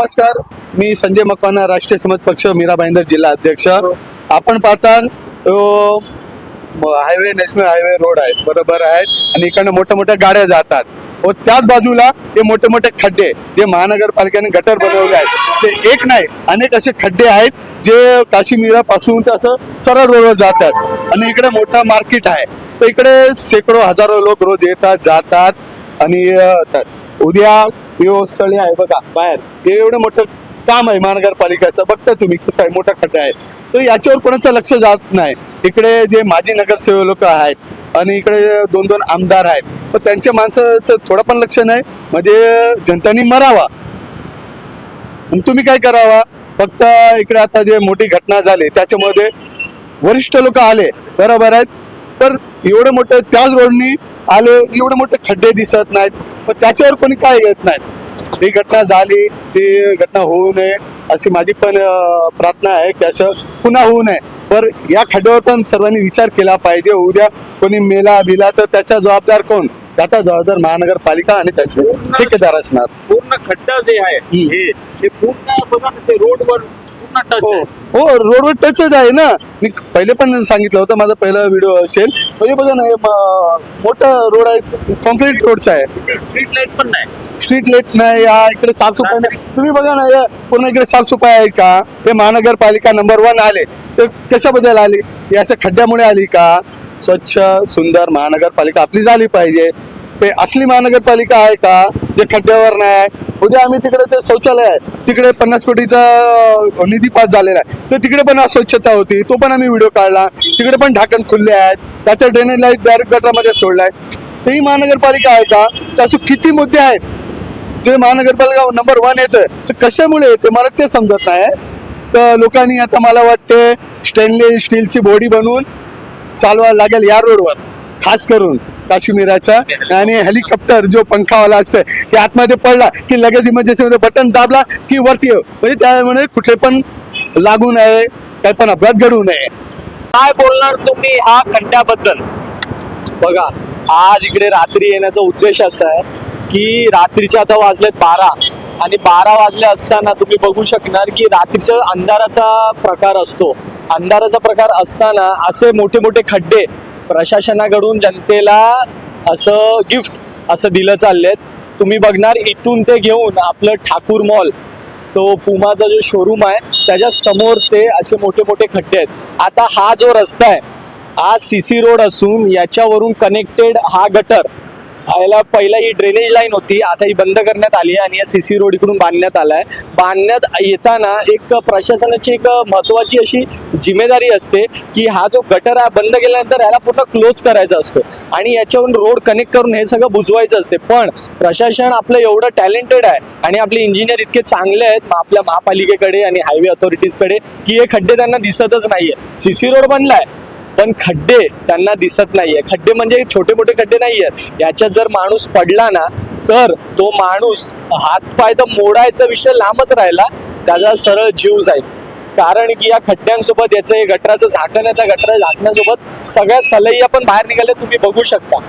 नमस्कार, मी संजय मकवाना, राष्ट्रीय समाज पक्ष मीरा भाईंदर जिल्हा अध्यक्ष. आपण पाहता हायवे, नॅशनल हायवे रोड आहे, बरोबर आहेत, आणि इकडनं मोठ्या मोठ्या गाड्या जातात व त्याच बाजूला हे मोठे मोठे खड्डे जे महानगरपालिकेने गटर बनवले आहेत, ते एक नाही अनेक असे खड्डे आहेत जे काशीमीरा पासून ते असं सरळ रोडवर जातात. आणि इकडे मोठा मार्केट आहे, तर इकडे शेकडो हजारो लोक रोज येतात जातात. आणि उद्या स्थळी आहे बघा बाहेर, हे एवढं मोठं काम आहे महानगरपालिकेचं, बघता तुम्ही कसं आहे, मोठा खड्डा आहे. तर याच्यावर कोणाचं लक्ष जात नाही. इकडे जे माजी नगरसेवक लोक आहेत आणि इकडे दोन दोन आमदार आहेत, पण त्यांच्या माणसाचं थोडं पण लक्ष नाही. म्हणजे जनतानी मरावा आणि तुम्ही काय करावा. फक्त इकडे आता जे मोठी घटना झाली त्याच्यामध्ये वरिष्ठ लोक आले, बरोबर आहेत, तर एवढं मोठं त्याच रोडनी आले, एवढे मोठे खड्डे दिसत नाहीत, पण त्याच्यावर कोणी काय येत नाहीत. ही घटना झाली, ती घटना होऊ नये अशी माझी पण प्रार्थना आहे की असं पुन्हा होऊ नये. पर या खड्ड्यावर पण सर्वांनी विचार केला पाहिजे. उद्या कोणी मेला बिला तर त्याचा जबाबदार कोण? त्याचा जबाबदार महानगरपालिका आणि त्याचे ठेकेदार असणार. पूर्ण खड्डा जे आहे हे पूर्ण बघा ते रोडवर पूर्ण टच आहे. हो, रोडवर टचच आहे ना. मी पहिले पण सांगितलं होतं, माझा पहिला व्हिडिओ असेल. म्हणजे बघा ना, मोठा रोड आहे, कॉन्क्रीट रोडचा आहे, स्ट्रीट लाईट पण नाही, स्ट्रीट लाईट नाही, या इकडे साफसफाई नाही. तुम्ही बघा ना, या पूर्ण इकडे साफसफाई आहे का? हे महानगरपालिका नंबर 1 आले तर कशाबद्दल आली? या अशा खड्ड्यामुळे आली का? स्वच्छ सुंदर महानगरपालिका आपली झाली पाहिजे. ते असली महानगरपालिका आहे का जे खड्ड्यावर नाही आहे? उद्या आम्ही तिकडे ते शौचालय आहे, तिकडे 50 कोटीचा निधी पास झालेला आहे, तर तिकडे पण अस्वच्छता होती, तो पण आम्ही व्हिडिओ काढला. तिकडे पण ढाकण खुलले आहेत, त्याच्या ड्रेनेज लाईट डायरेक्ट गटरामध्ये सोडलाय. तेही महानगरपालिका आहे का? त्याचे किती मुद्दे आहेत जे महानगरपालिका नंबर 1 येतोय, तर कशामुळे येते मला ते समजत नाही. तर लोकांनी आता मला वाटते स्टेनलेस स्टीलची बॉडी बनवून चालवायला लागेल या रोडवर, खास करून काश्मीराचा. आणि हेलिकॉप्टर जो पंखावाला असतं की आतमध्ये पडला की लगेच इमर्जन्सीमध्ये बटन दाबला की वरती, म्हणजे त्यामुळे कुठे पण लागू नये, काही पण अपघात घडू नये. काय बोलणार तुम्ही ह्या खड्ड्याबद्दल? बघा, आज इकडे रात्री येण्याचा उद्देश असा आहे की रात्रीचे आता वाजलेत 12 आणि 12 वाजले असताना तुम्ही बघू शकणार की रात्रीच्या अंधाराचा प्रकार असतो. अंधाराचा प्रकार असताना असे मोठे मोठे खड्डे प्रशासनाकडून जनतेला असं गिफ्ट असं दिलं चाललेत. तुम्ही बघणार इथून ते घेऊन आपलं ठाकूर मॉल, तो पुमाचा जो शोरूम आहे त्याच्या समोर ते असे मोठे मोठे खड्डे आहेत. आता हा जो रस्ता आहे हा सीसी रोड असून याच्यावरून कनेक्टेड हा गटर, याला पहिला ही ड्रेनेज लाईन होती, आता ही बंद करण्यात आली आहे आणि या सीसी रोड इकडून बांधण्यात आलाय. बांधण्यात येताना एक प्रशासनाची एक महत्वाची अशी जिम्मेदारी असते की हा जो गटर आहे बंद केल्यानंतर याला पूर्ण क्लोज करायचा असतो आणि याच्यावरून रोड कनेक्ट करून हे सगळं बुजवायचं असते. पण प्रशासन आपलं एवढं टॅलेंटेड आहे आणि आपले इंजिनियर इतके चांगले आहेत आपल्या महापालिकेकडे आणि हायवे अथॉरिटीजकडे की हे खड्डे त्यांना दिसतच नाहीये. सीसी रोड बनलाय पण खड्डे त्यांना दिसत नाहीये. खड्डे म्हणजे छोटे मोठे खड्डे नाहीयेत. याच्यात जर माणूस पडला ना तर तो माणूस हातपाय तर मोडायचा विषय लांबच राहिला, त्याचा सरळ जीव जाईल. कारण की या खड्ड्यांसोबत याचं गटराचं झाकण आहे, त्या गटराच्या झाकणासोबत सगळ्या सलई पण बाहेर निघाल्या, तुम्ही बघू शकता.